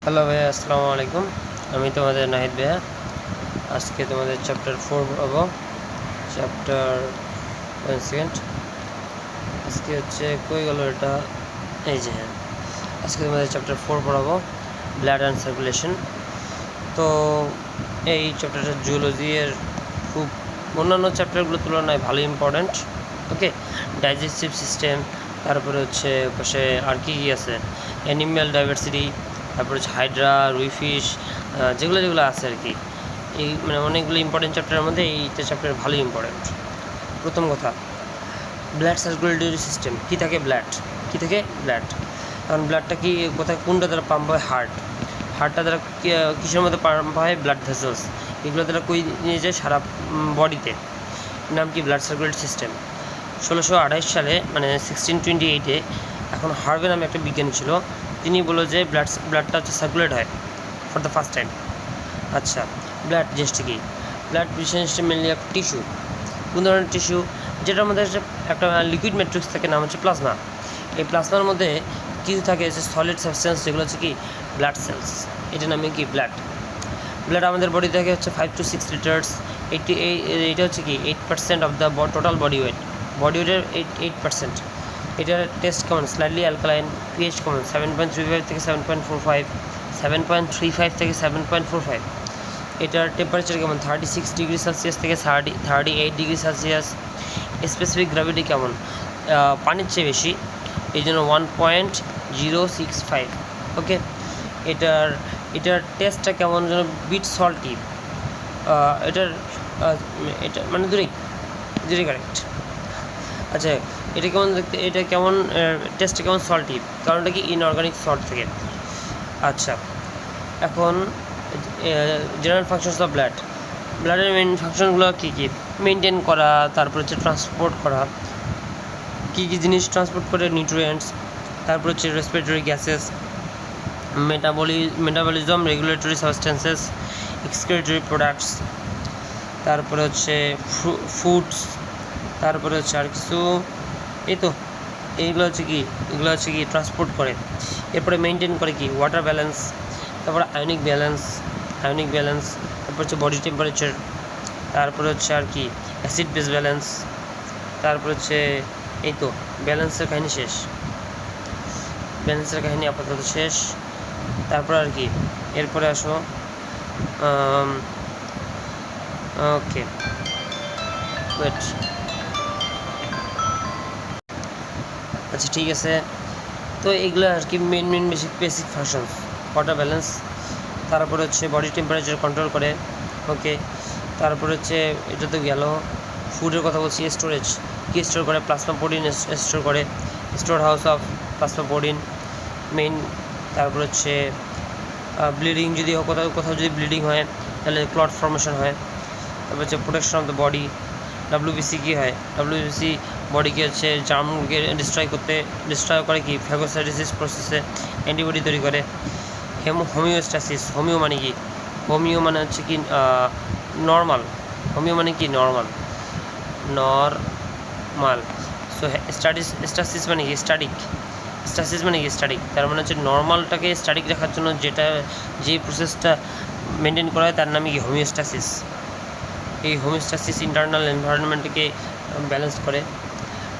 Hello ভাইয়া, আসসালামু আলাইকুম। আমি তোমাদের নাহিদ ভাইয়া। আজকে তোমাদের চ্যাপ্টার 4 পড়াবো। Chapter 1 second. আজকে হচ্ছে কই গেল এটা, এই যে হ্যাঁ, আজকে তোমাদের চ্যাপ্টার 4 পড়াবো, ব্লাড অ্যান্ড সার্কুলেশন। তো এই চ্যাপ্টারটা জুওলজি এর খুব অন্যান্য চ্যাপ্টারগুলোর তুলনায় ভালো ইম্পর্ট্যান্ট। ওকে, ডাইজেস্টিভ সিস্টেম, তারপরে হচ্ছে পাশে আর কি আছে, অ্যানিম্যাল ডাইভার্সিটি, তারপরে হচ্ছে হাইড্রা, রুইফিশ, যেগুলো যেগুলো আছে আর কি। এই মানে অনেকগুলো ইম্পর্টেন্ট চ্যাপ্টারের মধ্যে এইটা চ্যাপ্টার ভালো ইম্পর্টেন্ট। প্রথম কথা, ব্লাড সার্কুলেটরি সিস্টেম। কী থাকে ব্লাড, কী থেকে ব্লাড, কারণ ব্লাডটা কি কোথায় কোনটা দ্বারা পাম্প হয়? হার্টটা দ্বারা কিসের মধ্যে পাম্প হয়? Blood vessels. এগুলো দ্বারা কই নিয়ে যায়? সারা বডিতে। নাম কি? Blood circulatory system. 1628 সালে মানে 1628-এ এখন হার্ভে নামে একটা বিজ্ঞানী ছিল, তিনি বলল যে ব্লাডটা হচ্ছে সার্কুলেট হয় ফর দ্য ফার্স্ট টাইম। আচ্ছা, ব্লাড জিনিসটা কি? ব্লাড জিনিসটা মেনলি একটা টিস্যু। কোন ধরনের টিস্যু? যেটার মধ্যে একটা লিকুইড ম্যাট্রিক্স থাকে, নাম হচ্ছে প্লাজমা। এই প্লাজমার মধ্যে কিছু থাকে হচ্ছে সলিড সাবস্টেন্স, যেগুলো হচ্ছে কি ব্লাড সেলস। এটার নামে কি ব্লাড। ব্লাড আমাদের বডি থেকে হচ্ছে 5 to 6 লিটার্স। এটা হচ্ছে কি 8% of the total body weight. Body ওয়েটের 8%। এটার টেস্ট কেমন? Slightly alkaline. পিএইচ কেমন? 7.35 থেকে 7.45, 7.35 থেকে 7.45। এটার টেম্পারেচার কেমন? 36 ডিগ্রি সেলসিয়াস থেকে 38 ডিগ্রি সেলসিয়াস। স্পেসিফিক গ্র্যাভিটি কেমন? পানির চেয়ে বেশি, এই জন্য 1.065। ওকে, এটার এটার টেস্টটা কেমন যেন? Bit salty. এটার এটা মানে দুটোই কারেক্ট। আচ্ছা, এটা কেমন দেখতে? এটা কেমন টেস্টটা কেমন? সল্টি, কারণটা কি ইনঅর্গানিক সল্ট থেকে। আচ্ছা, এখন জেনারেল ফাংশনস অফ ব্লাড। ব্লাডের মেন ফাংশনগুলো কী কী? মেনটেন করা, তারপর হচ্ছে ট্রান্সপোর্ট করা। কী কী জিনিস ট্রান্সপোর্ট করে? নিউট্রিয়েন্টস, তারপর হচ্ছে respiratory gases, metabolism, regulatory substances, excretory products, তারপরে হচ্ছে ফুডস, তারপরে হচ্ছে আর কিছু, এই তো এইগুলো হচ্ছে কি ট্রান্সপোর্ট করে। এরপরে মেনটেন করে কি? ওয়াটার ব্যালেন্স, তারপরে আয়নিক ব্যালেন্স, তারপর হচ্ছে বডি টেম্পারেচার, তারপরে হচ্ছে আর কি অ্যাসিড বেস ব্যালেন্স, তারপর হচ্ছে এই তো ব্যালেন্সের কাহিনী শেষ। আপাতত শেষ। তারপর আর কি এরপরে আসো, ওকে ওয়েট, আচ্ছা ঠিক আছে। তো এইগুলো আর কি main basic functions. Water balance, তারপরে হচ্ছে বডি টেম্পারেচার কন্ট্রোল করে। ওকে, তারপরে হচ্ছে এটা তো গেল। ফুডের কথা বলছি। স্টোরেজ, কি স্টোর করে? প্লাজমা প্রোটিন স্টোর করে, store house of plasma protein main. তারপর হচ্ছে ব্লিডিং, যদি কোথাও যদি ব্লিডিং হয় তাহলে ক্লট ফর্মেশন হয়। তারপর হচ্ছে protection of the body. WBC কী হয়? ডাব্লিউবিসি বডিকে হচ্ছে জার্মকে ডিস্ট্রয় করে কি? ফ্যাগোসাইটোসিস প্রসেসে অ্যান্টিবডি তৈরি করে। হোমিওস্ট্যাসিস, হোমিও মানে কি? হোমিও মানে হচ্ছে কি নর্মাল। হোমিও মানে কি? নর্মাল। সো স্ট্যাসিস মানে কি? স্ট্যাটিক। তার মানে হচ্ছে নর্মালটাকে স্ট্যাটিক রাখার জন্য যে প্রসেসটা মেনটেন করা হয় তার নামই কি? হোমিওস্ট্যাসিস। এই হোমিওস্ট্যাসিস ইন্টারনাল এনভায়রনমেন্টকে ব্যালেন্স করে।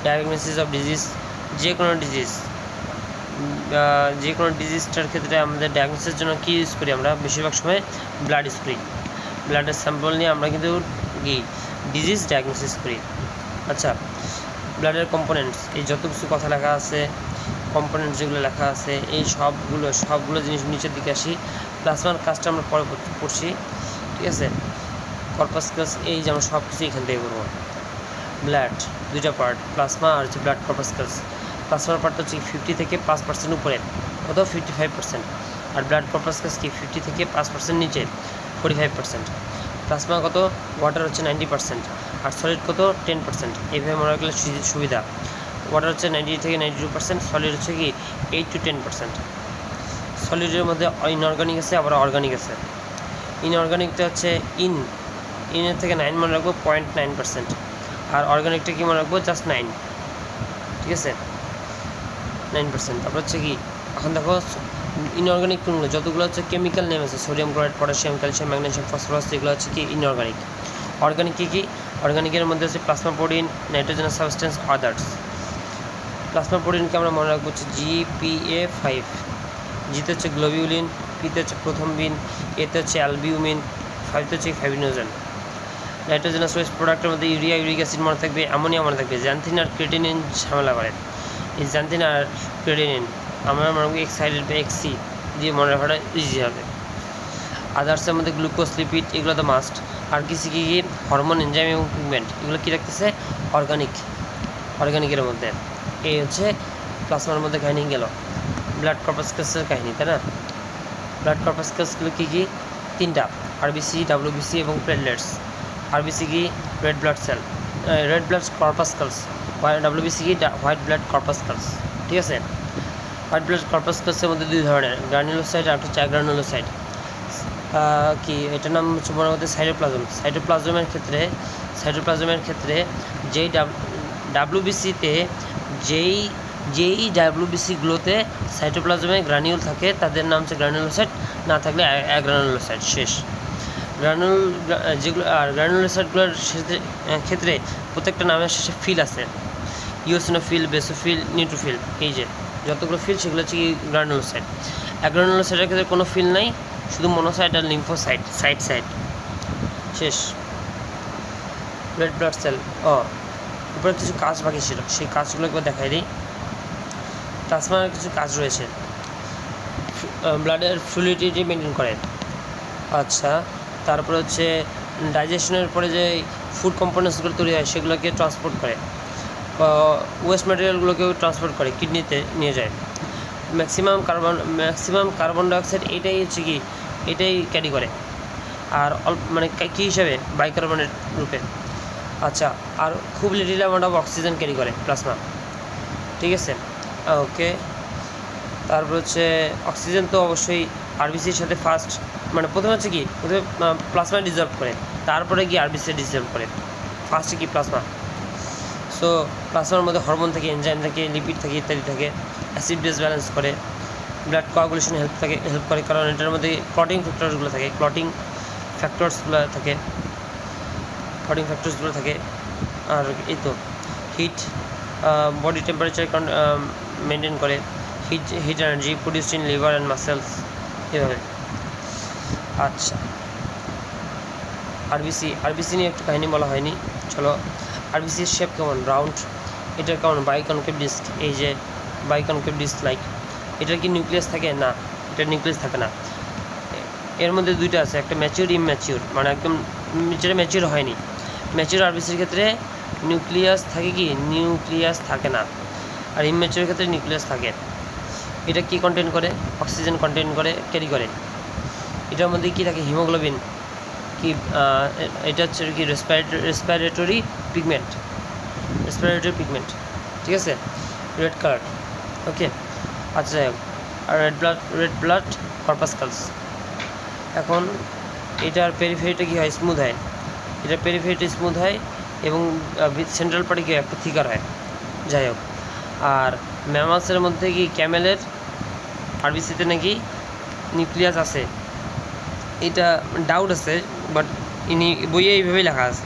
ডায়াগনোসিস অফ ডিজিজ, যে কোনো ডিজিজটার ক্ষেত্রে আমাদের ডায়াগনোসিসের জন্য কী ইউজ করি? আমরা বেশিরভাগ সময় ব্লাড ইউজ করি। ব্লাডের স্যাম্পল নিয়ে আমরা কিন্তু কি ডিজিজ ডায়াগনোসিস করি। আচ্ছা, ব্লাডের কম্পোনেন্টস, এই যত কিছু কথা লেখা আছে, কম্পোনেন্টস যেগুলো লেখা আছে, এই সবগুলো জিনিস নিচের দিকে আসি। প্লাজমার কাজটা আমরা পরে পড়ছি, ঠিক আছে। কর্পাসকাস, এই যে আমরা সব কিছু এখান থেকে করবো। ব্লাড দুইটা পার্ট, প্লাজমা আর হচ্ছে ব্লাড কর্পাসকাস। প্লাজমার পার্ট হচ্ছে 50 থেকে 5% উপরে, কত? 55%। আর ব্লাড কর্পাসকাস কি 50 থেকে 5% নিচে, 45%। প্লাজমা কত? ওয়াটার হচ্ছে 90%, আর সলিড কত? 10%। এইভাবে মনে রাখলে সুবিধা। ওয়াটার হচ্ছে 90 থেকে 92%, সলিড হচ্ছে কি 8 to 10%। সলিডের মধ্যে ইনঅর্গানিক আছে, আবার অর্গানিক আছে। ইনঅর্গানিকটা হচ্ছে ইনের থেকে 9 মনে রাখবো, 0.9%। আর অর্গানিকটা কি মনে রাখবো? জাস্ট 9, ঠিক আছে, 9%। তারপর হচ্ছে কি, এখন দেখো ইনঅর্গানিক কোনগুলো, যতগুলো হচ্ছে কেমিক্যাল নেম আছে, sodium chloride, potassium, calcium, magnesium, phosphorus, এগুলো হচ্ছে কি ইনঅর্গানিক। অর্গানিক কী? অর্গানিকের মধ্যে হচ্ছে plasma protein, nitrogenous substance, others. Plasma প্রোটিনকে আমরা মনে রাখবো হচ্ছে GPA5, জিতে হচ্ছে গ্লোবিউলিন, পিতে হচ্ছে প্রথমবিন, এতে হচ্ছে অ্যালবিউমিন, ফাইভতে হচ্ছে ফাইব্রিনোজেন। নাইট্রোজেনাস ওয়েস্ট প্রোডাক্টের মধ্যে ইউরিয়া, ইউরিক অ্যাসিড মনে থাকবে, অ্যামোনিয়া মনে থাকবে। জ্যান্থিন আর ক্রিয়েটিনিন ঝামেলা করে। এই জ্যান্থিন আর ক্রিয়েটিনিন আমরা মনে রাখবো এক্সাইডেড বা XC দিয়ে মনে রাখাটা ইজি হবে। আদার্সের মধ্যে গ্লুকোজ, লিপিড, এগুলো তো মাস্ট। আর কিছু কী হরমোন, এনজাইম এবং পিগমেন্ট, এগুলো কী রাখতেছে অর্গানিকের মধ্যে। এই হচ্ছে প্লাজমার মধ্যে কাহিনী গেল। ব্লাড কর্পাসকালসের কাহিনী, তাই না? ব্লাড কর্পাসকালসগুলো কী? তিনটা, RBC, WBC এবং প্লেটলেটস। RBC কি? Red blood cell, red blood corpuscles. WBC কি? White blood corpuscles. ঠিক আছে? হোয়াইট ব্লাড কর্পাসকালসের মধ্যে দুই ধরনের, গ্রানুলোসাইট আর একটা হচ্ছে অ্যাগ্রানুলোসাইট। কি এটার নাম হচ্ছে মনে করতে সাইটোপ্লাজম। সাইটোপ্লাজমের ক্ষেত্রে যেই WBCতে যেই WBCগুলোতে সাইটোপ্লাজমে গ্রানিউল থাকে তাদের নাম হচ্ছে গ্রানুলোসাইট, না থাকলে অ্যাগ্রানুলোসাইট। শেষ। গ্রানুলোসাইটগুলোর ক্ষেত্রে প্রত্যেকটা নামের শেষে ফিল আছে, ইওসিনোফিল, বেসোফিল, নিউট্রোফিল। এই যে যতগুলো ফিল সেগুলো হচ্ছে কি গ্রানুলোসাইট। অ্যাগ্রানুলোসাইটের ক্ষেত্রে কোনো ফিল নাই, শুধু মনোসাইট আর লিম্ফোসাইট, সাইট। শেষ। Red blood sell. উপরে কিছু কাজ বাকি ছিল, সেই কাজগুলো একবার দেখাই দিই। প্লাজমার কিছু কাজ রয়েছে। ব্লাডের ফ্লুইডিটি মেনটেন করে। আচ্ছা, তারপরে হচ্ছে ডাইজেশনের পরে যে ফুড কম্পোনেন্টসগুলো তৈরি হয় সেগুলোকে ট্রান্সপোর্ট করে, ওয়েস্ট ম্যাটেরিয়ালগুলোকেও ট্রান্সপোর্ট করে, কিডনিতে নিয়ে যায়। ম্যাক্সিমাম কার্বন ডাইঅক্সাইড এটাই ক্যারি করে। আর মানে কী হিসাবে? বাইকার্বনেট রূপে। আচ্ছা, আর খুব little amount of oxygen carry করে প্লাজমা। ঠিক আছে, ওকে। তারপর হচ্ছে অক্সিজেন তো অবশ্যই RBCর সাথে ফার্স্ট, মানে প্রথমে হচ্ছে কি, প্রথমে প্লাজমা ডিজলভ করে, তারপরে গিয়ে RBC ডিজলভ করে। ফার্স্টে কি প্লাজমা। সো প্লাজমার মধ্যে হরমোন থাকে, এনজাইম থাকে, লিপিড থাকে, ইত্যাদি থাকে। অ্যাসিড বেস ব্যালেন্স করে, ব্লাড কোয়াগুলেশনে হেল্প করে, কারণ এটার মধ্যে ক্লটিং ফ্যাক্টরসগুলো থাকে। আর এই তো হিট, বডি টেম্পারেচার মেনটেন করে, hit energy produced in liver and muscles, এভাবে। আচ্ছা, RBC নিয়ে একটু কাহিনী বলা হয়নি, চলো। RBCর শেপ কেমন? রাউন্ড। এটার কেমন? বাইকনকেভ ডিস্ক। এই যে বাইকনকেভ ডিস্ক লাইক। এটার কি নিউক্লিয়াস থাকে? না, এটার নিউক্লিয়াস থাকে না। এর মধ্যে দুইটা আছে, একটা ম্যাচিউর, ইমম্যাচিউর, মানে একদম যেটা ম্যাচিউর হয়নি। ম্যাচিউর RBCর ক্ষেত্রে নিউক্লিয়াস থাকে কি? নিউক্লিয়াস থাকে না। আর ইমম্যাচিউরের ক্ষেত্রে নিউক্লিয়াস থাকে। এটা কি কন্টেন করে? অক্সিজেন কন্টেন করে, ক্যারি করে। এটার মধ্যে কি থাকে? হিমোগ্লোবিন। কি এটা হচ্ছে কি? Respiratory pigment. ঠিক আছে, রেড কালার। ওকে, আচ্ছা, যাই হোক। আর রেড ব্লাড কর্পাসকালস। এখন এটার পেরিফেরিটা কী হয়? স্মুথ হয়। এটার পেরিফেরিটা স্মুথ হয় এবং সেন্ট্রাল পার্টে কি একটু থিকার হয়। যাই হোক, আর ম্যামালসের মধ্যে কি ক্যামেলের RBCতে নাকি নিউক্লিয়াস আছে, এটা ডাউট আছে, বাট বইয়ে এইভাবেই লেখা আছে।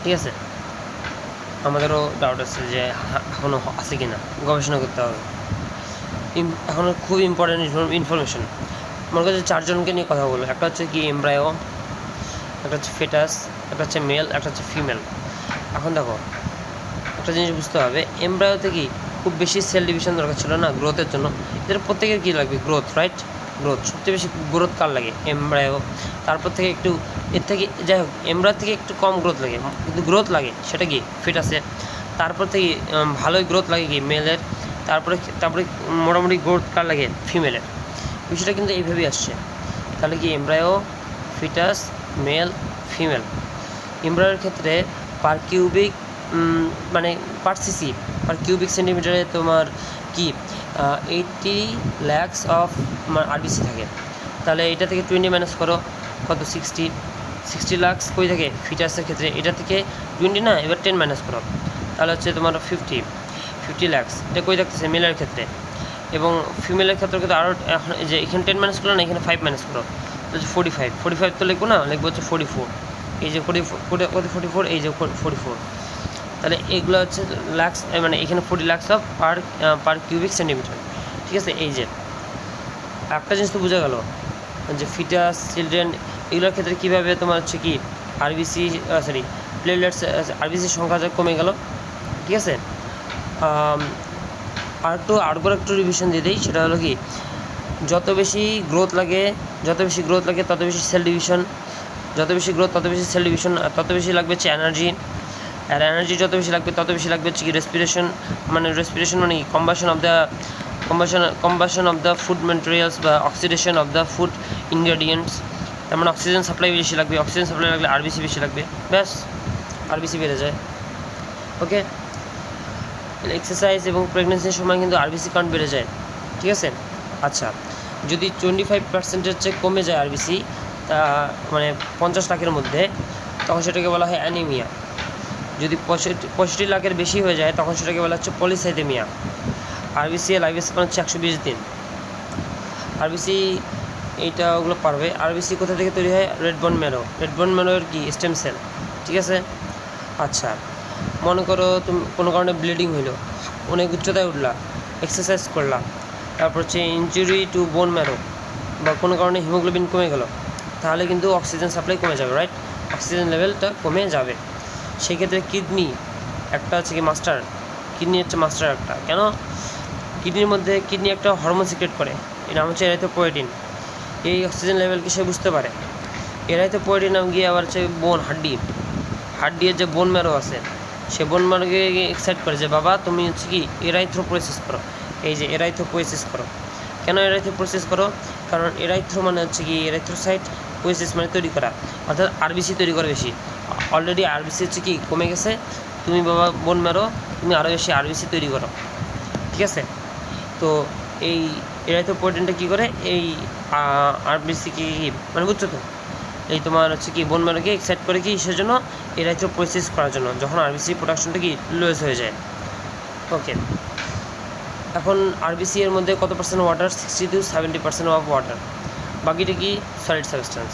ঠিক আছে, আমাদেরও ডাউট আছে যে এখনও আছে কি না, গবেষণা করতে হবে। এখনও খুব ইম্পর্টেন্ট ইনফরমেশন। আমার কাছে চারজনকে নিয়ে কথা বলবো। একটা হচ্ছে কি এমব্রায়ো, একটা হচ্ছে ফেটাস, একটা হচ্ছে মেল, একটা হচ্ছে ফিমেল। এখন দেখো, একটা জিনিস বুঝতে হবে, এমব্রায়োতে কি খুব বেশি সেল ডিভিশন দরকার ছিল না গ্রোথের জন্য। এদের প্রত্যেকের কী লাগবে? Growth, right? গ্রোথ সবচেয়ে বেশি গ্রোথ কার লাগে? এমব্রায়ো। তারপর থেকে একটু এর থেকে, যাই হোক, এমব্রায়ো থেকে একটু কম গ্রোথ লাগে, কিন্তু গ্রোথ লাগে, সেটা কি? ফেটাসের। তারপর থেকে ভালোই গ্রোথ লাগে কি? মেলের। তারপরে মোটামুটি গ্রোথ কার লাগে? ফিমেলের। বিষয়টা কিন্তু এইভাবেই আসছে। তাহলে কি এমব্রায়ো, ফিটাস, মেল, ফিমেল। এমব্রায়োর ক্ষেত্রে পার কিউবিক মানে পার সিসি, পার কিউবিক সেন্টিমিটারে তোমার কি 80 lakhs অফ RBC থাকে। তাহলে এটা থেকে 20 মাইনাস করো, কত? 60 lakhs কই থাকে? ফিটাসের ক্ষেত্রে। এটা থেকে 20 না, এবার 10 মাইনাস করো, তাহলে হচ্ছে তোমার 50 lakhs। এটা কই থাকতেছে? মেলের ক্ষেত্রে। এবং ফিমেলের ক্ষেত্রে কিন্তু আরও এখন যে এখানে 10 মাইনাস করো না, এখানে 5 মাইনাস করো, হচ্ছে 45 তো লিখবো না, লিখবো হচ্ছে 44, এই যে 44, এই যে 44, তাহলে এগুলো হচ্ছে লাক্স, মানে এখানে 40 lux of per cubic centimetre. ঠিক আছে, এই যে একটা জিনিস তো বোঝা গেল যে ফিটাস, চিলড্রেন এগুলোর ক্ষেত্রে কীভাবে তোমার হচ্ছে কি আরবিসি প্লেটলেটস আরবিসির সংখ্যা কমে গেল। ঠিক আছে, আরেকটু রিভিশন দিয়ে দিই, সেটা হলো কি যত বেশি গ্রোথ লাগে তত বেশি সেল ডিভিশন, যত বেশি গ্রোথ তত বেশি সেল ডিভিশন, আর তত বেশি লাগবে হচ্ছে এনার্জি, আর এনার্জি যত বেশি লাগবে তত বেশি লাগবে হচ্ছে কি রেসপিরেশন মানে combustion of the food materials বা oxidation of the food ingredients. তার মানে অক্সিজেন সাপ্লাই বেশি লাগবে, অক্সিজেন সাপ্লাই লাগলে আরবিসি বেশি লাগবে, ব্যাস আরবিসি বেড়ে যায়। ওকে, এক্সারসাইজ এবং প্রেগনেন্সির সময় কিন্তু আরবিসি কাউন্ট বেড়ে যায়। ঠিক আছে, আচ্ছা যদি 25% চেয়ে কমে যায় আরবিসি, তা মানে 50 লাখের মধ্যে, তখন সেটাকে বলা হয় অ্যানিমিয়া। যদি 65 লাখের বেশি হয়ে যায় তখন সেটাকে বলা হচ্ছে পলিসাইথেমিয়া। আরবিসি লাইফ স্প্যান হচ্ছে 120 দিন। আরবিসি এইটা ওগুলো পারবে। আরবিসি কোথা থেকে তৈরি হয়? রেড বোন ম্যারোর কি স্টেম সেল। ঠিক আছে, আচ্ছা মনে করো তুমি কোনো কারণে ব্লিডিং হইলো, অনেক উচ্চতায় উঠলা, এক্সারসাইজ করলাম, তারপর হচ্ছে ইনজুরি টু বোন ম্যারো বা কোনো কারণে হিমোগ্লোবিন কমে গেল, তাহলে কিন্তু অক্সিজেন সাপ্লাই কমে যাবে, রাইট? অক্সিজেন লেভেলটা কমে যাবে। সেই ক্ষেত্রে কিডনি একটা হচ্ছে কি মাস্টার, কিডনি হচ্ছে মাস্টার একটা। কেন? কিডনি একটা হরমোন সিক্রেট করে, এর নাম হচ্ছে এরাইথ্রোপোয়েটিন। এই অক্সিজেন লেভেলকে সে বুঝতে পারে। এরাইথ্রোপোয়েটিন নাম গিয়ে আবার হচ্ছে হাড্ডির যে বোন ম্যারো আছে, সে বোন ম্যারোকে এক্সাইট করে যে বাবা তুমি হচ্ছে কি এরাইথ্রোপোয়েসিস করো, এই যে এরাইথ্রোপোয়েসিস করো। কেন এরাইথ্রোপোয়েসিস করো? কারণ এরাইথ্রো মানে হচ্ছে কি এরাইথ্রোসাইট, পোয়েসিস মানে তৈরি করা, অর্থাৎ আরবিসি তৈরি করে বেশি। অলরেডি আরবিসি হচ্ছে কি কমে গেছে, তুমি বাবা বোন ম্যারো তুমি আরও বেশি আরবিসি তৈরি করো। ঠিক আছে, তো এই এরাইথ্রোপোয়েটিনটা কী করে, এই আরবিসি কি মানে বুঝছো তো, এই তোমার হচ্ছে কি বোন ম্যারোকে এক্সাইট করে কি সেজন্য এরাইথ্রোপোয়েসিস করার জন্য, যখন আরবিসি প্রোডাকশনটা কি লোয়েস হয়ে যায়। ওকে, এখন আরবিসি এর মধ্যে কত percent water? 60 to 70% of water, বাকিটা কি সলিড সাবস্টেন্স।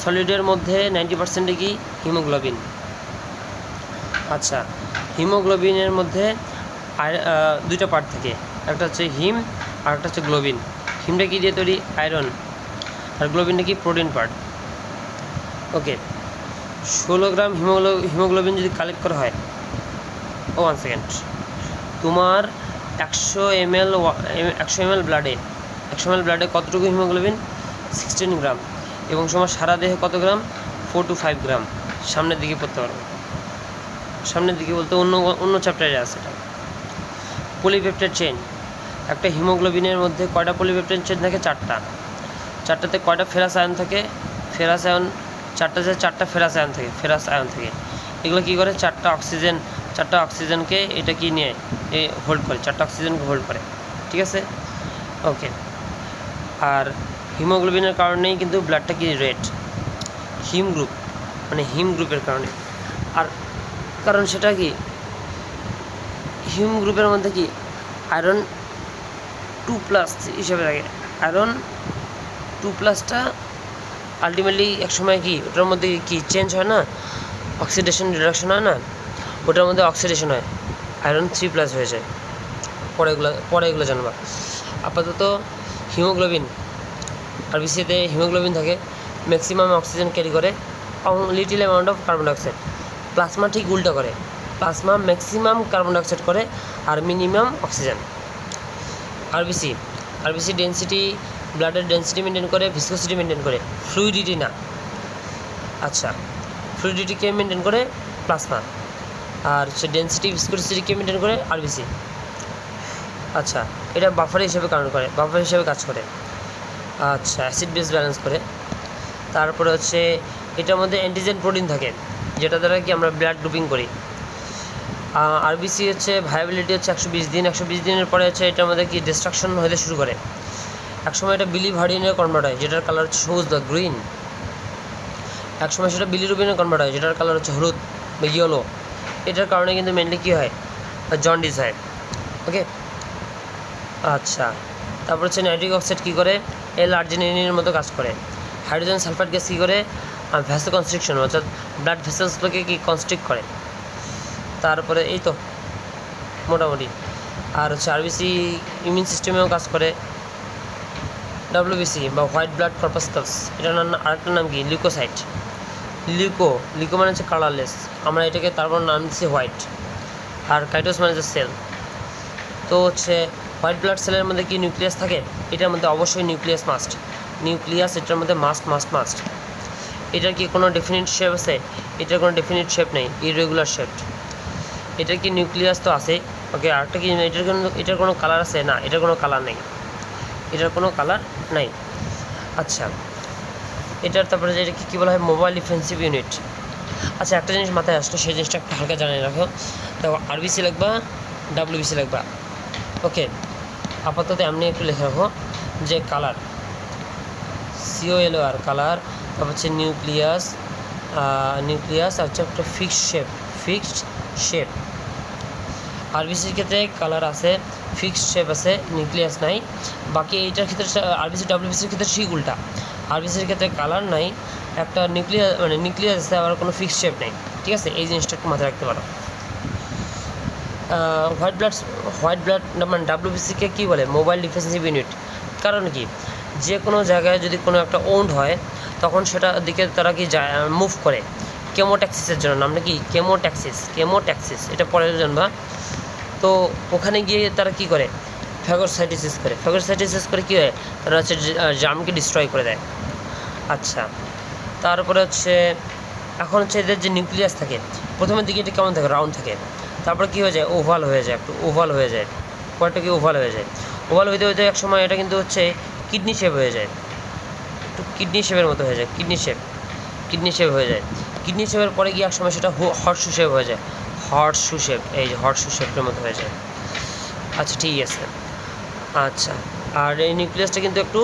সলিডের মধ্যে 90% কি হিমোগ্লোবিন। আচ্ছা, হিমোগ্লোবিনের মধ্যে দুইটা পার্ট থাকে, একটা হচ্ছে হিম আর একটা হচ্ছে গ্লোবিন। হিমটা কি দিয়ে তৈরি? আয়রন। আর গ্লোবিনটা কি প্রোটিন পার্ট। ওকে, 16 গ্রাম হিমোগ্লোবিন যদি কালেক্ট করা হয়, 1 সেকেন্ড, তোমার 100 ml ব্লাডে কতটুকু হিমোগ্লোবিন? 16 গ্রাম। এবং তোমার সারা দেহে কত গ্রাম? 4 to 5 গ্রাম। সামনের দিকে পড়তে পারবে, সামনের দিকে বলতে অন্য চ্যাপ্টারে আছে এটা। পলিপেপটাইড চেইন, একটা হিমোগ্লোবিনের মধ্যে কয়টা পলিপেপটাইড চেইন থাকে? 4টাতে কয়টা ফেরাস আয়ন থাকে? চারটা ফেরাস আয়ন থাকে। এগুলো কী করে? 4টা অক্সিজেনকে এটা কি নিয়ে হোল্ড করে, 4টা অক্সিজেনকে হোল্ড করে। ঠিক আছে, ওকে। আর হিমোগ্লোবিনের কারণেই কিন্তু ব্লাডটা কি রেড, হিম গ্রুপের কারণে। আর কারণ সেটা কি হিম গ্রুপের মধ্যে কি আয়রন 2+ হিসেবে থাকে। আয়রন 2+টা আলটিমেটলি একসময় কি ওটার মধ্যে কি চেঞ্জ হয় না, অক্সিডেশন রিডাকশন হয় না, ওটার মধ্যে অক্সিডেশন হয়, আয়রন 3+ হয়ে যায়। পরে এগুলো জানবা। আপাতত হিমোগ্লোবিন, আরবিসিতে হিমোগ্লোবিন থাকে, ম্যাক্সিমাম অক্সিজেন ক্যারি করে, little amount of carbon dioxide. Plasma ঠিক উল্টো করে, প্লাজমা ম্যাক্সিমাম কার্বন ডাইঅক্সাইড করে আর মিনিমাম অক্সিজেন। আরবিসি ডেন্সিটি, ব্লাডের ডেন্সিটি মেনটেন করে, ভিসকোসিটি মেনটেন করে, ফ্লুইডিটি না। আচ্ছা, ফ্লুইডিটিকে মেনটেন করে প্লাজমা, আর সে ডেন্সিটি ভিসকোসিটিকে মেনটেন করে আরবিসি। আচ্ছা, এটা বাফার হিসেবে কাজ করে। আচ্ছা, অ্যাসিড বেস ব্যালেন্স করে। তারপরে হচ্ছে এটার মধ্যে অ্যান্টিজেন প্রোটিন থাকে, যেটা দ্বারা কি আমরা ব্লাড ডোপিং করি। আরবিসি হচ্ছে ভায়াবিলিটি হচ্ছে 120 দিন। 120 দিনের পরে হচ্ছে এটার মধ্যে কি ডিস্ট্রাকশন হতে শুরু করে। একসময় এটা বিলিভার্ডিনে কনভার্ট হয়, যেটার কালার হচ্ছে সবুজ বা গ্রিন। একসময় সেটা বিলিরুবিনে কনভার্ট হয়, যেটার কালার হচ্ছে হলুদ বা ইয়েলো। এটার কারণে কিন্তু মেনলি কী হয়? জন্ডিস হয়। ওকে, আচ্ছা, তারপর হচ্ছে নাইট্রিক অক্সাইড কী করে, L-আর্জিনিনের মতো কাজ করে। হাইড্রোজেন সালফাইড গ্যাস কী করে, ভ্যাসো কনস্ট্রিকশন অর্থাৎ ব্লাড ভেসেলসগুলোকে কি কনস্ট্রিক্ট করে। তারপরে এই তো মোটামুটি। আর হচ্ছে আরবিসি ইমিউন সিস্টেমেও কাজ করে। WBC বা হোয়াইট ব্লাড কর্পাসকলস, এটার আরেকটা নাম কি, লিউকোসাইট। লিউকো মানে হচ্ছে কালারলেস, আমরা এটাকে তারপর নাম দিচ্ছি হোয়াইট। আর কাইটোস মানে হচ্ছে সেল। তো হচ্ছে হোয়াইট ব্লাড সেলের মধ্যে কি নিউক্লিয়াস থাকে, এটার মধ্যে অবশ্যই নিউক্লিয়াস মাস্ট, এটার মধ্যে মাস্ট। এটার কি কোনো ডেফিনিট শেপ আছে, এটার কোনো ডেফিনিট শেপ নেই, ইরেগুলার শেপ। এটার কি নিউক্লিয়াস তো আছে, ওকে। আরেকটা কি, এটার কোনো কালার আছে, না এটার কোনো কালার নেই, আচ্ছা। এটার তারপরে যে এটা কী বলা হয়, মোবাইল ডিফেন্সিভ ইউনিট। আচ্ছা, একটা জিনিস মাথায় আসলো, সেই জিনিসটা একটু হালকা জানিয়ে রাখো। তো আরবিসি লিখবা, WBC লিখবা, ওকে। আপাতত এমনি একটু লিখে রাখো যে কালার, COLOR কালার, তারপর হচ্ছে নিউক্লিয়াস আর হচ্ছে একটা ফিক্সড শেপ। আরবিসির ক্ষেত্রে কালার আছে, ফিক্সড শেপ আছে, নিউক্লিয়াস নাই। বাকি এইটার ক্ষেত্রে আরবিসি WBCর ক্ষেত্রে ঠিক উল্টা, আরবিসির ক্ষেত্রে কালার নাই, একটা নিউক্লিয়াস আছে, আবার কোনো ফিক্সড শেপ নেই, ঠিক আছে। এই জিনিসটা একটু মাথায় রাখতে পারো। হোয়াইট ব্লাড মানে WBCকে কী বলে, মোবাইল ডিফেন্সিভ ইউনিট। কারণ কি, যে কোনো জায়গায় যদি কোনো একটা ওন্ড হয়, তখন সেটা দিকে তারা কি মুভ করে কেমোট্যাক্সিসের জন্য। নামটা কি, কেমোট্যাক্সিস, এটা পরে জানবা। তো ওখানে গিয়ে তারা কি করে, ফ্যাগোসাইটোসিস করে কী হয়, তারা হচ্ছে জার্মকে ডিস্ট্রয় করে দেয়। আচ্ছা, তারপরে হচ্ছে এখন হচ্ছে এদের যে নিউক্লিয়াস থাকে, প্রথমের দিকে এটা কেমন থাকে, রাউন্ড থাকে। তারপরে কী হয়ে যায়, ওভাল হয়ে যায়, পরটা কি ওভাল হয়ে যায়। ওভাল হইতে এক সময় এটা কিন্তু হচ্ছে কিডনি শেপ হয়ে যায়, একটু কিডনি শেপের মতো হয়ে যায়, কিডনি শেপ হয়ে যায়। কিডনি শেপের পরে গিয়ে এক সময় সেটা হর্সু শেপ হয়ে যায়, এই যে হর্সু শেপের মতো হয়ে যায়। আচ্ছা, ঠিক আছে। আচ্ছা, আর এই নিউক্লিয়াসটা কিন্তু একটু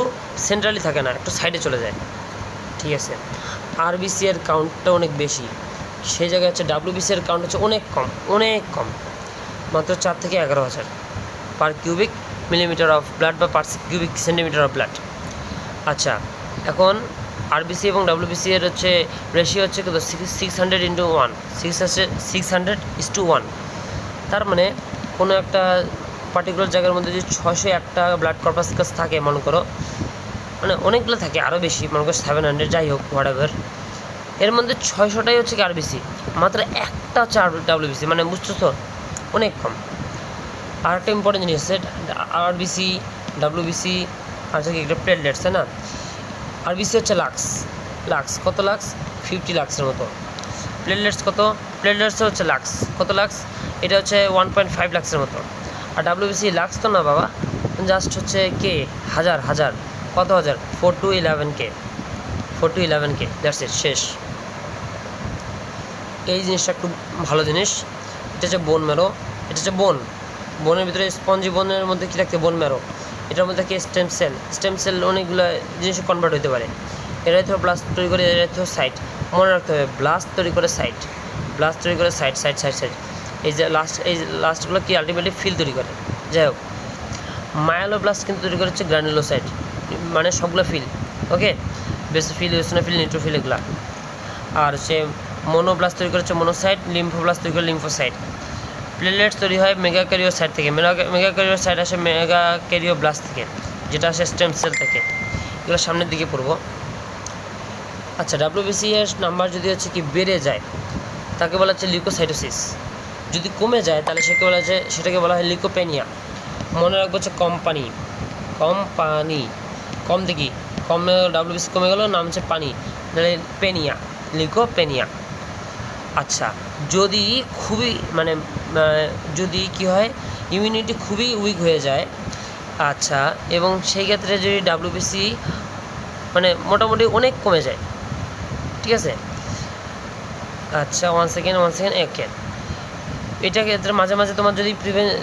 সেন্ট্রালি থাকে না, একটু সাইডে চলে যায়, ঠিক আছে। আরবিসি এর কাউন্টটা অনেক বেশি, সেই জায়গায় হচ্ছে WBC এর কাউন্ট হচ্ছে অনেক কম, মাত্র 4 থেকে 11,000 per cubic millimetre of blood বা per cubic centimetre of blood. আচ্ছা, এখন আরবিসি এবং WBC এর হচ্ছে রেশিও হচ্ছে কত, 600:1, 600:1। তার মানে কোনো একটা পার্টিকুলার জায়গার মধ্যে যদি 601টা ব্লাড কর্পাসকলস থাকে, মনে করো, মানে অনেকগুলো থাকে, আরও বেশি, মনে করো 700, যাই হোক, হোয়াটএভার, এর মধ্যে 600টাই হচ্ছে কি আরবিসি, মাত্র একটা হচ্ছে WBC, মানে বুঝছো তো, অনেক কম। আর একটা ইম্পর্টেন্ট জিনিস আছে, আরবিসি, WBC আর হচ্ছে কি একটা প্লেটলেটস, তাই না। আরবিসি হচ্ছে লাক্স, কত লাক্স, 50 লাক্সের মতো। প্লেটলেটস হচ্ছে লাক্স, কত লাক্স, এটা হচ্ছে 1.5 লাক্সের মতো। আর WBC লাক্স তো না বাবা, জাস্ট হচ্ছে কে, হাজার, কত হাজার, 4 to 11K, দ্যাটস ইট, শেষ। এই জিনিসটা একটু ভালো জিনিস। এটা হচ্ছে বোন ম্যারো, এটা হচ্ছে বোনের ভিতরে স্পঞ্জি বোনের মধ্যে কী থাকে, বোন ম্যারো। এটার মধ্যে কি স্টেম সেল অনেকগুলো জিনিসে কনভার্ট হতে পারে। এরাইথ্রোব্লাস্ট তৈরি করে এরাইথ্রোসাইট, মনে রাখতে হবে, ব্লাস্ট তৈরি করে সাইট, সাইট। এই লাস্টগুলো কি আলটিমেটলি ফিল তৈরি করে। যাই হোক, মায়ালোব্লাস্ট কিন্তু তৈরি করে হচ্ছে গ্রানুলোসাইট, মানে সবগুলো ফিল, ওকে, বেসোফিল, ইওসিনোফিল, নিউট্রোফিল এগুলা। আর হচ্ছে মোনোব্লাস্ট তৈরি করে হচ্ছে মোনোসাইট, লিম্ফোব্লাস্ট তৈরি করে লিম্ফোসাইট। প্লেটলেটস তৈরি হয় মেগাক্যারিওসাইট থেকে, মেগাক্যারিওসাইট আসে মেগাক্যারিওব্লাস্ট থেকে, যেটা আসে স্টেম সেল থেকে। এগুলো সামনের দিকে পড়বো। আচ্ছা, WBC এর নাম্বার যদি হচ্ছে কি বেড়ে যায়, তাকে বলা হচ্ছে লিউকোসাইটোসিস। যদি কমে যায়, তাহলে সেটাকে বলা হয় লিউকোপেনিয়া। মনে রাখবো হচ্ছে কোম্পানি, কম দেখি, WBC কমে গেল, নাম হচ্ছে পানি, তাহলে লিউকোপেনিয়া। আচ্ছা, যদি খুবই যদি কি হয়, ইমিউনিটি খুবই উইক হয়ে যায়, আচ্ছা, এবং সেই ক্ষেত্রে যদি WBC মোটামুটি অনেক কমে যায়, ঠিক আছে। আচ্ছা, ওয়ান সেকেন্ড ওকে। এটা ক্ষেত্রে মাঝে মাঝে তোমার যদি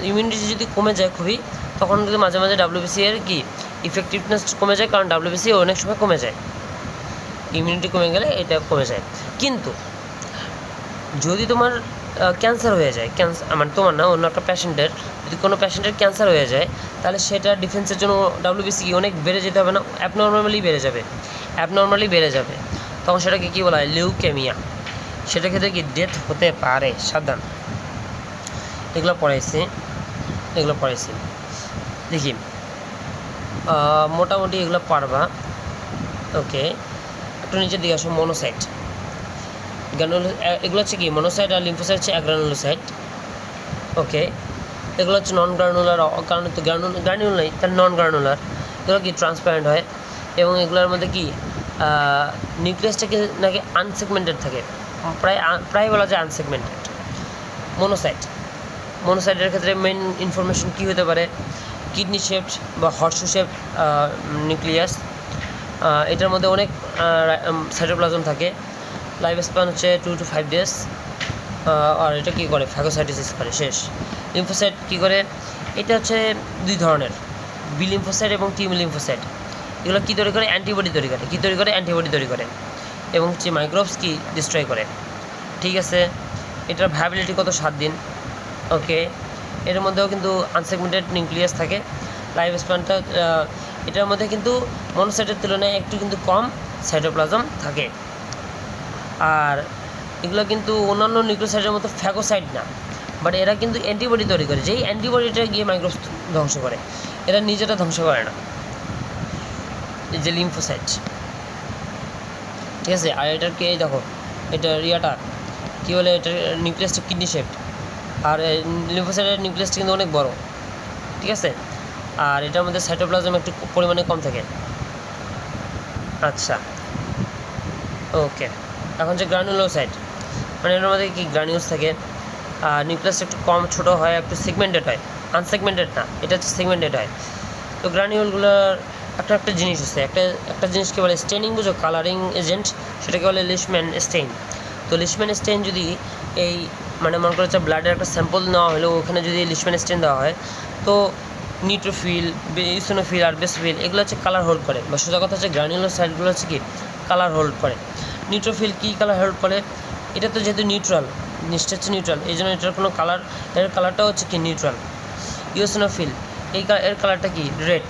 ইমিউনিটি যদি কমে যায় খুবই, তখন কিন্তু মাঝে মাঝে WBC এর কি ইফেক্টিভনেস কমে যায়, কারণ WBC অনেক সময় কমে যায়, ইমিউনিটি কমে গেলে এটা কমে যায়। কিন্তু যদি তোমার ক্যান্সার হয়ে যায়, ক্যান্সার মানে তোমার না, অন্য একটা পেশেন্টের, যদি কোনো পেশেন্টের ক্যান্সার হয়ে যায় তাহলে সেটা ডিফেন্সের জন্য WBC কি অনেক বেড়ে যেতে হবে না, অ্যাবনর্মালি বেড়ে যাবে, তখন সেটাকে কী বলা হয়, লিউকেমিয়া। সেটার ক্ষেত্রে কি ডেথ হতে পারে, সাবধান। এগুলো পড়াইছি দেখি, মোটামুটি এগুলো পারবা। ওকে, একটু নিচের দিকে আসো। মনোসাইট, এগুলো হচ্ছে কি, মনোসাইট আর লিম্ফোসাইট হচ্ছে অ্যাগ্রানুলোসাইট। ওকে, এগুলো হচ্ছে নন গ্রানুলার, কারণ তো গ্রানুল নেই, তার নন গ্রানুলার। এগুলো কি ট্রান্সপারেন্ট হয়, এবং এগুলোর মধ্যে কি নিউক্লিয়াসটা কি নাকি আনসেগমেন্টেড থাকে, প্রায় বলা যায় আনসেগমেন্টেড। মনোসাইটের ক্ষেত্রে মেন ইনফরমেশন কী হতে পারে, কিডনি শেপড বা হর্সু শেপড নিউক্লিয়াস। এটার মধ্যে অনেক সাইটোপ্লাজম থাকে। লাইফ স্প্যান হচ্ছে 2 to 5 days। আর এটা কী করে, ফ্যাগোসাইটোসিস করে, শেষ। লিম্ফোসাইট কী করে, এটা হচ্ছে দুই ধরনের, বি লিম্ফোসাইট এবং টি লিম্ফোসাইট। এগুলো কী তৈরি করে, অ্যান্টিবডি তৈরি করে, অ্যান্টিবডি তৈরি করে, এবং হচ্ছে মাইক্রোবস কি ডিস্ট্রয় করে। ঠিক আছে, এটার ভ্যাবিলিটি কত, 7 দিন। ওকে, এর মধ্যেও কিন্তু আনসেগমেন্টেড নিউক্লিয়াস থাকে। লাইফ স্প্যানটা এটার মধ্যে কিন্তু মনোসাইটের তুলনায় একটু কিন্তু কম সাইটোপ্লাজম থাকে। আর এগুলো কিন্তু অন্যান্য নিউক্লিওসাইটের মতো ফ্যাগোসাইট না, বাট এরা কিন্তু অ্যান্টিবডি তৈরি করে, যেই অ্যান্টিবডিটা গিয়ে মাইক্রোবস ধ্বংস করে, এরা নিজেটা ধ্বংস করে না, এই যে লিম্ফোসাইট। ঠিক আছে, আর এটার কে দেখো, এটার ইয়াটা কী বলে, এটার নিউক্লিয়াসটা কিডনি শেপড, আর লিম্ফোসাইটের নিউক্লিয়াসটা কিন্তু অনেক বড়। ঠিক আছে, আর এটার মধ্যে সাইটোপ্লাজম একটু পরিমাণে কম থাকে। আচ্ছা, ওকে, এখন যে গ্রানুলোসাইট, মানে এটার মধ্যে কি গ্রানিউলস থাকে, আর নিউক্লিয়াসটা একটু কম ছোটো হয়, একটু সেগমেন্টেড হয়, আনসেগমেন্টেড না, এটা হচ্ছে সেগমেন্টেড হয়। তো গ্রানিউলগুলোর একটা জিনিস আছে, একটা জিনিসকে বলে স্টেনিং, বুঝো, কালারিং এজেন্ট, সেটাকে বলে লিশম্যান স্টেইন। তো লিশম্যান স্টেইন যদি এই মানে মনে করে হচ্ছে ব্লাডের একটা স্যাম্পল নেওয়া হলো, ওখানে যদি লিশম্যান স্টেইন দেওয়া হয়, তো নিউট্রোফিল, ইসোনোফিল আর বেসোফিল এগুলো হচ্ছে কালার হোল্ড করে, বা সোজা কথা হচ্ছে গ্রানুলোসাইটগুলো হচ্ছে কি কালার হোল্ড করে। নিউট্রোফিল কী কালার হোল্ড করে, এটা তো যেহেতু নিউট্রাল, জিনিসটা হচ্ছে নিউট্রাল, এই জন্য এটার কোনো কালার, এর কালারটা হচ্ছে কি নিউট্রাল। ইওসিনোফিল এর কালারটা কি রেড,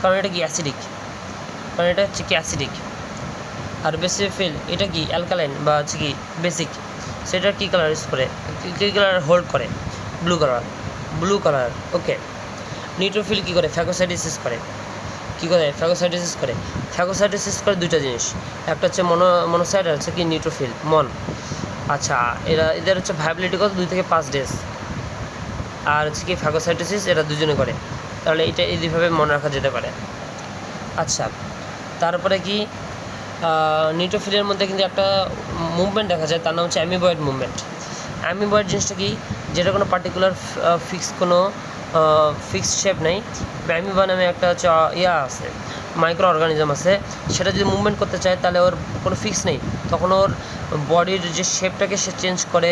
কারণ এটা কি অ্যাসিডিক, আর বেসোফিল এটা কি অ্যালকালাইন বা হচ্ছে কি বেসিক, সেটার কী কালার ইউজ করে, কী কালার হোল্ড করে, ব্লু কালার। ওকে, নিউট্রোফিল কী করে, ফ্যাগোসাইটোসিস করে, ফ্যাগোসাইটোসিস করে দুইটা জিনিস, একটা হচ্ছে মনোসাইট, আর হচ্ছে কি নিউট্রোফিল আচ্ছা, এদের হচ্ছে ভায়াবিলিটি কত, 2 থেকে 5 days। আর হচ্ছে কি ফ্যাগোসাইটোসিস এরা দুজনে করে, তাহলে এটা এইভাবে মনে রাখা যেতে পারে। আচ্ছা, তারপরে কি নিউট্রোফিলের মধ্যে কিন্তু একটা মুভমেন্ট দেখা যায়, তার নাম হচ্ছে অ্যামিবয়েড মুভমেন্ট। অ্যামিবয়েড জিনিসটা কি, যেটা কোনো পার্টিকুলার ফিক্সড শেপ নেই। অ্যামিবা নামে একটা হচ্ছে আছে, মাইক্রো অর্গানিজম আছে, সেটা যদি মুভমেন্ট করতে চায় তাহলে ওর কোনো ফিক্স নেই, তখন ওর বডির যে শেপটাকে সে চেঞ্জ করে,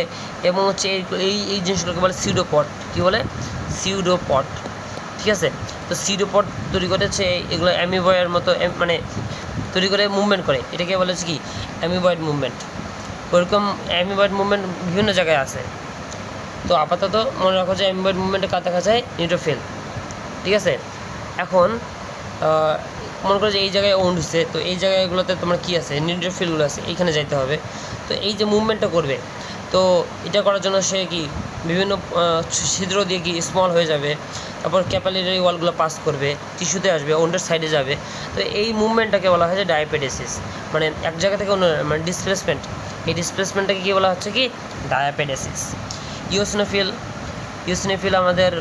এবং হচ্ছে এই জিনিসগুলোকে বলে সিউডোপড। কী বলে, সিউডোপড। ঠিক আছে, তো সিউডোপড তৈরি করেছে, এগুলো অ্যামিবয়ের মতো মানে তৈরি করে মুভমেন্ট করে, এটাকে বলে হচ্ছে কি অ্যামিবয়েড মুভমেন্ট। ওরকম অ্যামিবয়েড মুভমেন্ট বিভিন্ন জায়গায় আছে। তো আপাতত মনে রাখো যে অ্যামিবয়েড মুভমেন্টে কার দেখা যায়, নিউট্রোফিল। ঠিক আছে, এখন মনে করো যে এই জায়গায় ওন্ড হচ্ছে, তো এই জায়গাগুলোতে তোমার কী আছে, নিউট্রোফিলগুলো আছে, এইখানে যাইতে হবে। তো এই যে মুভমেন্টটা করবে, তো এটা করার জন্য সে কি বিভিন্ন ছিদ্র দিয়ে কি স্মল হয়ে যাবে, তারপর ক্যাপিলারি ওয়ালগুলো পাস করবে, টিস্যুতে আসবে, ওন্ডের সাইডে যাবে। তো এই মুভমেন্টটাকে বলা হয় যে ডায়াপেডেসিস, মানে এক জায়গা থেকে অন্য, মানে ডিসপ্লেসমেন্ট। এই ডিসপ্লেসমেন্টটাকে কী বলা হচ্ছে কি ডায়াপেডেসিস। ইওসিনোফিল আমাদের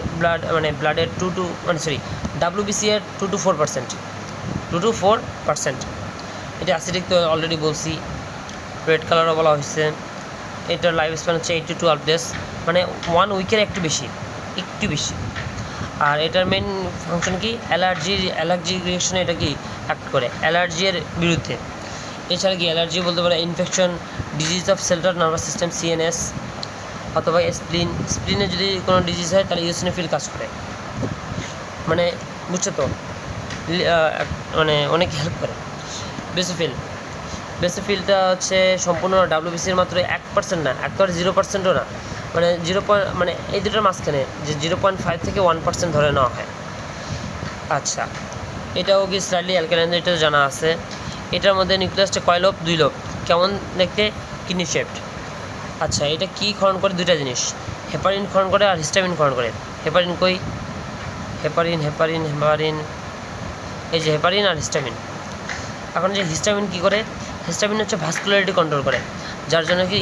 ব্লাডের WBC এর 2 to 4%। এটা অ্যাসিডিক, তো অলরেডি বলছি। রেড কালারও বলা হয়েছে। এটার লাইফ স্প্যান হচ্ছে 8 to 12 days, মানে 1 উইকের একটু বেশি। আর এটার মেন ফাংশন কি, অ্যালার্জি রিয়েকশনে এটা কি অ্যাক্ট করে, অ্যালার্জির বিরুদ্ধে। এছাড়া কি অ্যালার্জি বলতে পারে infection, disease of central nervous system CNS, অথবা স্প্লিনে যদি কোনো ডিজিজ হয় তাহলে ইওসিনোফিল কাজ করে, মানে বুঝছো তো, মানে অনেক হেল্প করে। বেসোফিলটা হচ্ছে সম্পূর্ণ WBCর মাত্র 1% না, একবারে 0%ও না, মানে 0. মানে এই দুটোর মাঝখানে যে 0.5 থেকে 1% ধরে নেওয়া হয়। আচ্ছা, এটাও কি স্লাইডলি অ্যালকালাইন, এটা জানা আছে। এটার মধ্যে নিউক্লিয়াসটা কয় লোব? 2 লোব। কেমন দেখতে? Kidney shaped. আচ্ছা, এটা কি ক্ষরণ করে? দুইটা জিনিস, হেপারিন ক্ষরণ করে আর হিস্টামিন ক্ষরণ করে। হেপারিন কই? হেপারিন হেপারিন হেপারিন, এই যে হেপারিন আর হিস্টামিন। এখন যে হিস্টামিন কি করে? হিস্টামিন হচ্ছে ভাস্কুলারিটি কন্ট্রোল করে, যার জন্য কি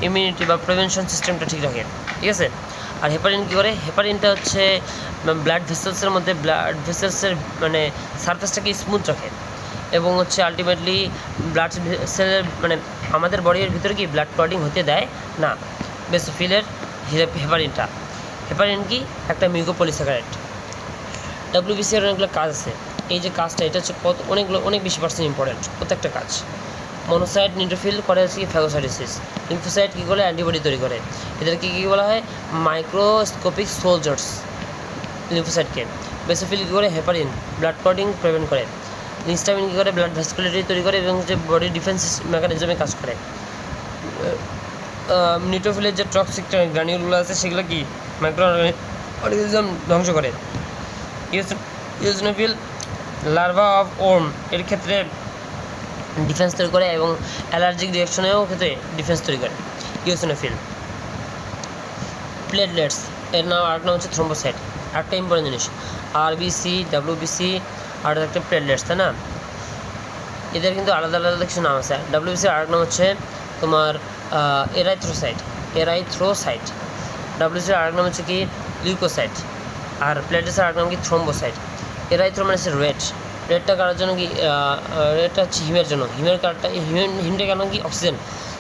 ইমিউনিটি বা প্রিভেনশন সিস্টেমটা ঠিক রাখে, ঠিক আছে। আর হেপারিন কী করে? হেপারিনটা হচ্ছে ব্লাড ভেসেলসের মধ্যে ব্লাড ভেসেলসের মানে সারফেসটাকে স্মুথ রাখে, এবং হচ্ছে আলটিমেটলি ব্লাড সেলের মানে আমাদের বডির ভিতরে কি ব্লাড ক্লটিং হতে দেয় না। বেসোফিলের হেপারিনটা, হেপারিন কি একটা মিউকোপলিস্যাকারাইড। WBC এর অনেকগুলো কাজ আছে। এই যে কাজটা, এটা হচ্ছে অনেক বেশি পার্সেন্ট ইম্পর্টেন্ট প্রত্যেকটা কাজ। মনোসাইট নিউট্রোফিল করে হচ্ছে কি ফ্যাগোসাইটোসিস। লিম্ফোসাইট কী করে? অ্যান্টিবডি তৈরি করে। এদেরকে কী বলা হয়? মাইক্রোস্কোপিক সোলজার্স লিম্ফোসাইটকে। বেসোফিল কী করে? হেপারিন ব্লাড ক্লটিং প্রিভেন্ট করে। হিস্টামিন কী করে? ব্লাড ভ্যাসকুলারিটি তৈরি করে এবং যে বডি ডিফেন্স মেকানিজমে কাজ করে। নিউট্রোফিলের যে টক্সিক গ্রানিউলগুলো আছে সেগুলো কি মাইক্রো অর্গানিজম ধ্বংস করে। ইওসিনোফিল লার্ভা অফ ওর্ম এর ক্ষেত্রে ডিফেন্স তৈরি করে এবং অ্যালার্জিক রিয়াকশনেও ক্ষেত্রে ডিফেন্স তৈরি করে ইওসিনোফিল। প্লেটলেটস এর নাম আরেক নাম হচ্ছে থ্রোম্বোসাইট। আরেকটা ইম্পর্টেন্ট জিনিস, RBC WBC আর একটা প্লেটলেটস, তাই না? এদের কিন্তু আলাদা আলাদা কিছু নাম আছে। WBC আরেক নাম হচ্ছে তোমার এরাইথ্রোসাইট। WBC আরেক নাম হচ্ছে কি লিউকোসাইট। আর প্লেটলেটসের আরেক নাম কি থ্রোম্বোসাইট। এরাইথ্রো মানে হচ্ছে রেডটা কারার জন্য কি? রেডটা হচ্ছে হিমের জন্য। হিমের কারটা হিমটা কেন কি? অক্সিজেন।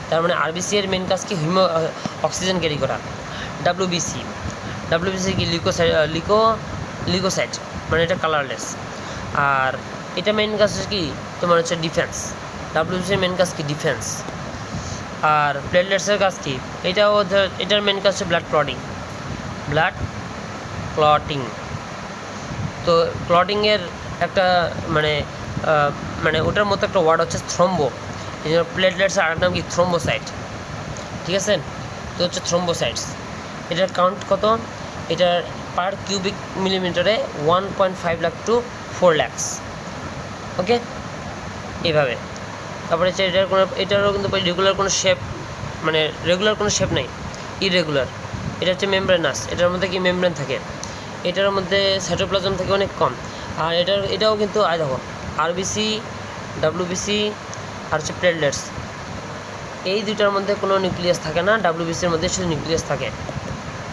তার মানে RBC এর মেন কাজ কি? অক্সিজেন ক্যারি করা। WBC কি লিউকোসাইট, মানে এটা কালারলেস। আর এটা মেন কাজ হচ্ছে কি? তোমার হচ্ছে ডিফেন্স। WBC এর মেন কাজ কি? ডিফেন্স। আর প্লেটলেটসের কাজ কি? এটার মেন কাজ হচ্ছে ব্লাড ক্লটিং। তো ক্লটিংয়ের একটা মানে ওটার মতো একটা ওয়ার্ড হচ্ছে থ্রম্বো। এই জন্য প্লেটলেটসের আরেক নাম কি? থ্রোম্বোসাইট, ঠিক আছে। তো হচ্ছে থ্রোম্বোসাইটস। এটার কাউন্ট কত? এটার পার কিউবিক মিলিমিটারে 1.5 লাখ টু 4 লাখ। ওকে, এইভাবে। তারপরে হচ্ছে এটারও কিন্তু রেগুলার কোনো শেপ, মানে রেগুলার কোনো শেপ নেই, ইরেগুলার। এটা হচ্ছে মেমব্রেনাস। এটার মধ্যে কি মেমব্রেন থাকে। এটার মধ্যে সাইটোপ্লাজম থাকে অনেক কম। আর এটাও কিন্তু দেখো RBC WBC আর হচ্ছে প্লেটলেটস, এই দুইটার মধ্যে কোনো নিউক্লিয়াস থাকে না। WBC এর মধ্যে শুধু নিউক্লিয়াস থাকে।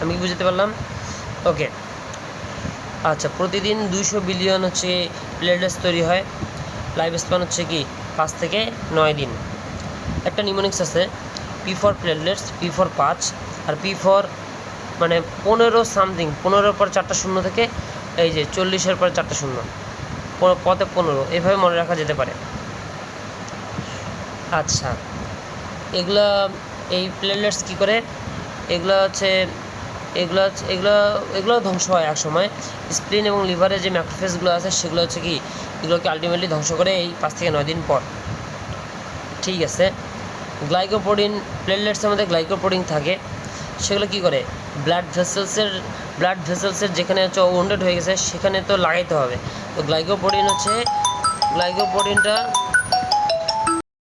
আমি কি বুঝতে পারলাম? ওকে, আচ্ছা। প্রতিদিন 200 বিলিয়ন হচ্ছে প্লেটলেটস তৈরি হয়। লাইফ স্প্যান হচ্ছে কি 5 থেকে 9 দিন। একটা নিউমোনিক্স আছে, P for platelets, P for 5, আর P ফর মানে 15 সামথিং, 15 পর 4টা শূন্য থেকে এই যে 40-এর পর 4টা শূন্য, পথে 15, এভাবে মনে রাখা যেতে পারে। আচ্ছা, এই প্লেটলেটস কী করে? এগুলো ধ্বংস হয় এক সময়। স্প্লিন এবং লিভারে যে ম্যাক্রোফেজগুলো আছে সেগুলো হচ্ছে কি এগুলোকে আলটিমেটলি ধ্বংস করে এই 5 থেকে 9 দিন পর, ঠিক আছে। গ্লাইকোপ্রোটিন, প্লেটলেটসের মধ্যে গ্লাইকোপ্রোটিন থাকে। সেগুলো কী করে? ব্লাড ভেসেলসের যেখানে ওন্ডেড হয়ে গেছে সেখানে তো লাগাইতে হবে। তো গ্লাইকোপ্রোটিনটা